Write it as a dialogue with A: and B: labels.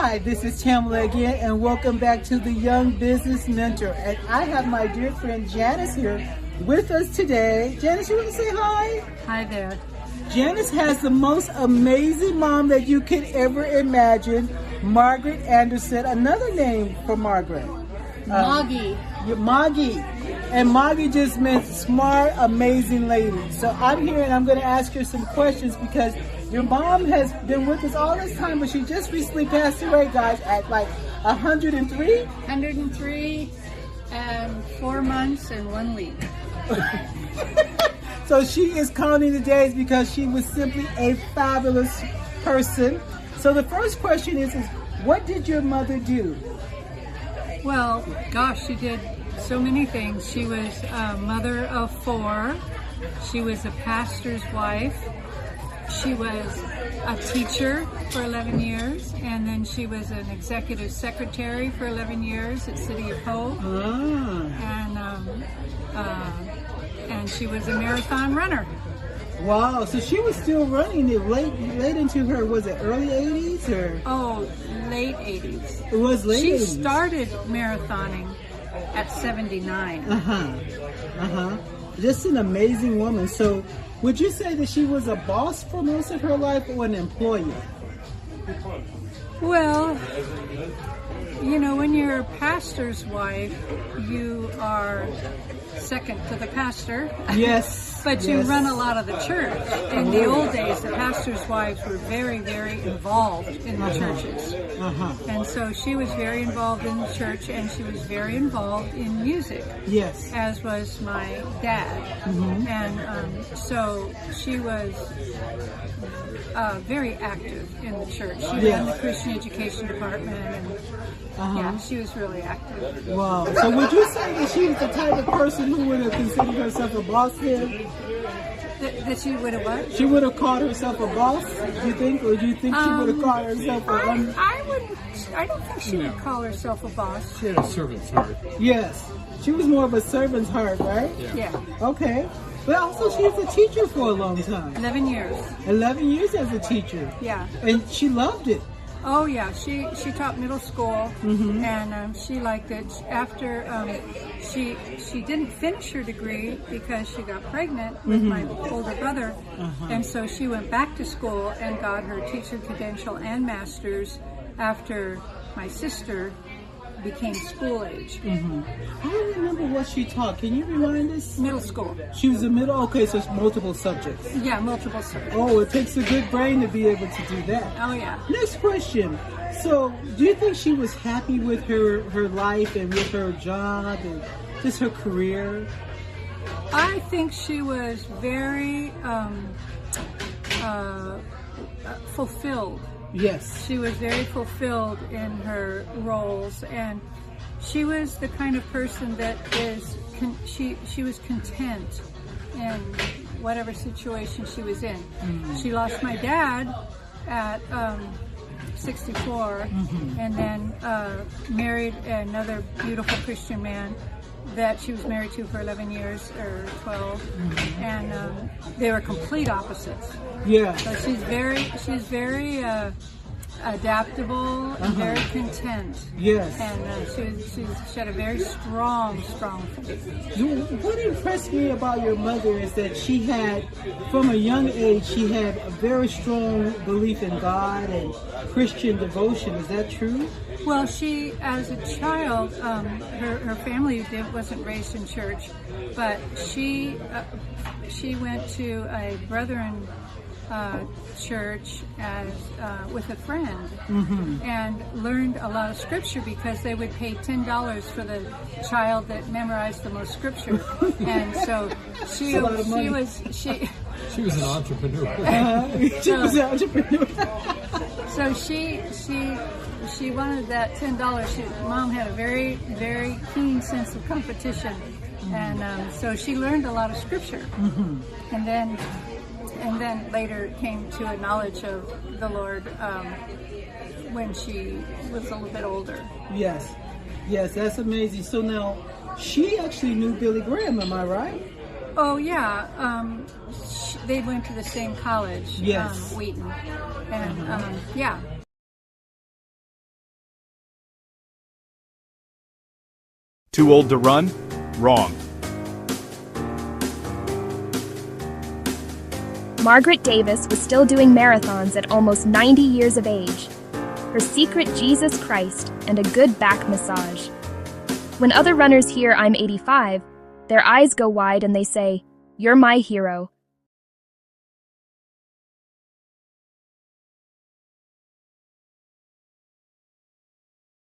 A: Hi, this is Tamilla again, and welcome back to the Young Business Mentor. And I have my dear friend Janice here with us today. Janice, you want to say hi?
B: Hi there.
A: Janice has the most amazing mom that you could ever imagine, Margaret Anderson. Another name for Margaret.
B: Moggy.
A: Moggy. And Moggy just meant smart, amazing lady. So I'm here and I'm going to ask her some questions because your mom has been with us all this time, but she just recently passed away, guys, at like 103?
B: 103 and 4 months and 1 week.
A: So she is counting the days because she was simply a fabulous person. So the first question is what did your mother do?
B: Well, gosh, she did so many things. She was a mother of 4. She was a pastor's wife. She was a teacher for 11 years, and then she was an executive secretary for 11 years at City of Hope. And she was a marathon runner.
A: Wow, so she was still running it late into her, was it early 80s or?
B: Oh, late 80s.
A: It was late 80s.
B: She started marathoning at 79.
A: Just an amazing woman. So would you say that she was a boss for most of her life or an employee?
B: Well, you know, when you're a pastor's wife, you are second to the pastor.
A: Yes.
B: But you run a lot of the church. In the old days, the pastor's wives were very, very involved in the churches. And so she was very involved in the church, and she was very involved in music.
A: Yes.
B: As was my dad. And so she was very active in the church. She ran the Christian education department, and yeah, she was really active.
A: Wow. So would you say that she was the type of person who would have considered herself a boss then?
B: That she would have what?
A: She would have called herself a boss, do you think? Or do you think she would have called herself a woman?
B: I don't think she would call herself a boss.
C: She had a servant's heart.
A: Yes. She was more of a servant's heart, right?
B: Yeah.
A: Okay. But also she was a teacher for a long time.
B: 11 years.
A: 11 years as a teacher.
B: Yeah.
A: And she loved it.
B: Oh yeah, she taught middle school, and she liked it. After she didn't finish her degree because she got pregnant with my older brother, and so she went back to school and got her teacher credential and master's after my sister became school age.
A: I don't remember what she taught. Can you remind us?
B: Middle school.
A: She was in middle? Okay, so it's multiple subjects.
B: Yeah, multiple subjects.
A: Oh, it takes a good brain to be able to do that.
B: Oh yeah.
A: Next question. So, do you think she was happy with her life and with her job and just her career?
B: I think she was very fulfilled.
A: Yes.
B: She was very fulfilled in her roles, and she was the kind of person that she was content in whatever situation she was in. She lost my dad at 64, and then married another beautiful Christian man that she was married to for 11 years or 12, and they were complete opposites.
A: Yeah.
B: So she's very adaptable and very content.
A: Yes.
B: And she had a very strong faith.
A: What impressed me about your mother is that she had, from a young age, she had a very strong belief in God and Christian devotion. Is that true?
B: Well, she, as a child, her family wasn't raised in church, but she went to a Brethren church with a friend, and learned a lot of scripture because they would pay $10 for the child that memorized the most scripture. And so she was
C: an entrepreneur.
A: She was an entrepreneur.
B: So she wanted that $10. Mom had a very, very keen sense of competition, and so she learned a lot of scripture, and then later came to a knowledge of the Lord when she was a little bit older.
A: Yes, that's amazing. So now, she actually knew Billy Graham, am I right?
B: Oh yeah, they went to the same college,
A: Yes.
B: Wheaton, and yeah.
D: Too old to run? Wrong.
E: Margaret Davis was still doing marathons at almost 90 years of age. Her secret, Jesus Christ and a good back massage. When other runners hear I'm 85, their eyes go wide and they say, "You're my hero.